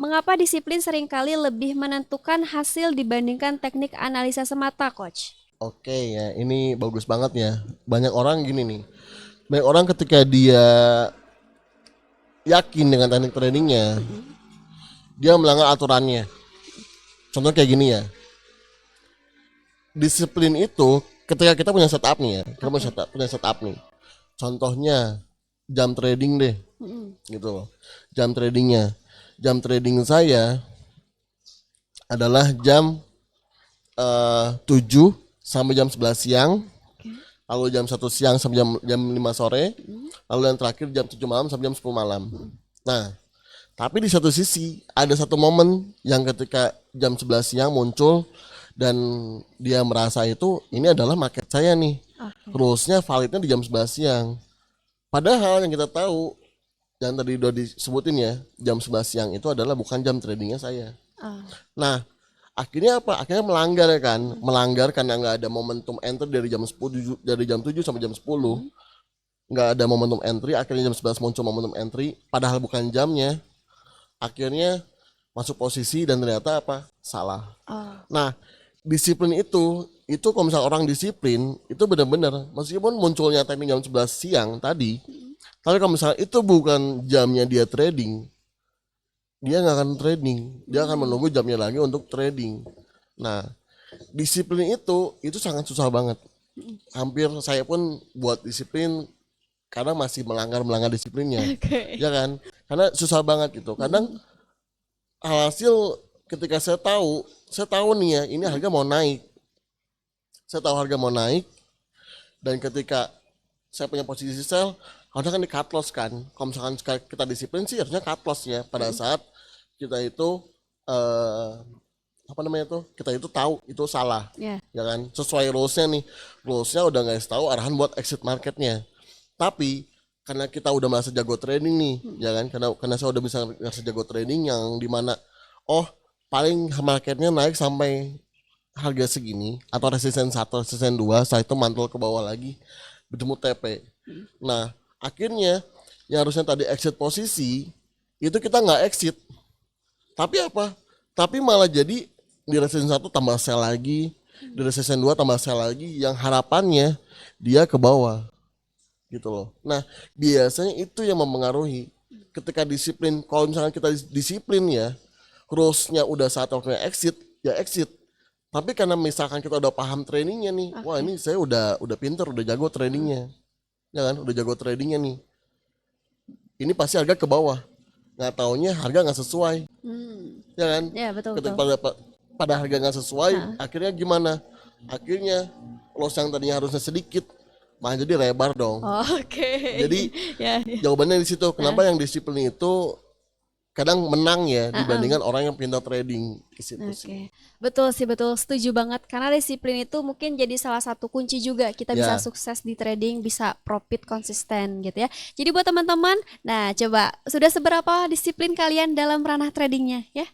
Mengapa disiplin seringkali lebih menentukan hasil dibandingkan teknik analisa semata, Coach? Oke ya, ini bagus banget ya. Banyak orang gini nih. Banyak orang ketika dia yakin dengan teknik tradingnya, Mm-mm. dia melanggar aturannya. Contoh kayak gini ya. Disiplin itu ketika kita punya setup nih ya. Kita Oke. punya setup nih. Contohnya jam trading deh, Mm-mm. gitu loh. Jam tradingnya. Jam trading saya adalah jam 7 sampai jam 11 siang, Oke. lalu jam 1 siang sampai jam 5 sore, Mm-mm. lalu yang terakhir jam 7 malam sampai jam 10 malam. Mm-mm. Nah, tapi di satu sisi ada satu momen yang ketika jam 11 siang muncul dan dia merasa itu ini adalah market saya nih. Oke. Rulesnya validnya di jam 11 siang. Padahal yang kita tahu yang tadi udah disebutin ya, jam 11 siang itu adalah bukan jam tradingnya saya. Ah. Nah, akhirnya apa? Akhirnya melanggar ya kan? Melanggar karena nggak ada momentum entry dari jam 10, dari jam 7 sampai jam 10. Mm-mm. Nggak ada momentum entry, akhirnya jam 11 muncul momentum entry, padahal bukan jamnya. Akhirnya masuk posisi dan ternyata apa? Salah. Oh. Nah, disiplin itu kalau misalnya orang disiplin, itu benar-benar meskipun munculnya teknik jam 11 siang tadi, Mm-mm. tapi kalau misalnya itu bukan jamnya dia trading, dia nggak akan trading, dia akan Mm. menunggu jamnya lagi untuk trading. Nah, disiplin itu sangat susah banget. Mm-mm. Hampir saya pun buat disiplin kadang masih melanggar disiplinnya, Oke. ya kan? Karena susah banget gitu. Kadang Mm-mm. alhasil ketika saya tahu nih ya ini harga mau naik, saya tahu harga mau naik, dan ketika saya punya posisi sell, harusnya kan di cut loss kan. Kalau misalkan kita disiplin sih harusnya cut loss ya pada Mm-mm. saat kita itu eh, apa namanya tuh, kita itu tahu itu salah, Ya. ya kan, sesuai rulesnya nih. Rulesnya udah nggak tahu arahan buat exit marketnya, tapi karena kita udah merasa jago trading nih, Mm-mm. ya kan, karena saya udah bisa merasa jago trading yang dimana oh paling marketnya naik sampai harga segini atau resisten 1 resisten 2, setelah itu mantul ke bawah lagi bertemu TP. Mm-mm. Nah, akhirnya yang harusnya tadi exit posisi itu kita nggak exit, tapi apa, tapi malah jadi di resisten 1 tambah sell lagi, di resisten 2 tambah sell lagi, yang harapannya dia ke bawah, gitu loh. Nah, biasanya itu yang mempengaruhi ketika disiplin. Kalau misalnya kita disiplin ya, rulesnya udah saat waktunya exit, ya exit. Tapi karena misalkan kita udah paham trainingnya nih, wah Oke. ini saya udah pinter, udah jago Heeh. trainingnya, ya kan, udah jago tradingnya nih. Ini pasti harga ke bawah. Nggak taunya harga nggak sesuai, Hmm. ya kan? Ya, betul Ketika betul. pada harga nggak sesuai, Heeh. akhirnya gimana? Akhirnya loss yang tadinya harusnya sedikit, malah jadi lebar dong. Oh, oke. Jadi Ya, ya. jawabannya di situ. Heeh. Kenapa yang disiplin itu kadang menang ya Heeh. dibandingkan orang yang pintar trading, ke situ sih. Oke, betul sih, betul, setuju banget. Karena disiplin itu mungkin jadi salah satu kunci juga kita bisa Ya, sukses di trading, bisa profit konsisten gitu ya. Jadi buat teman-teman, nah coba sudah seberapa disiplin kalian dalam ranah tradingnya ya?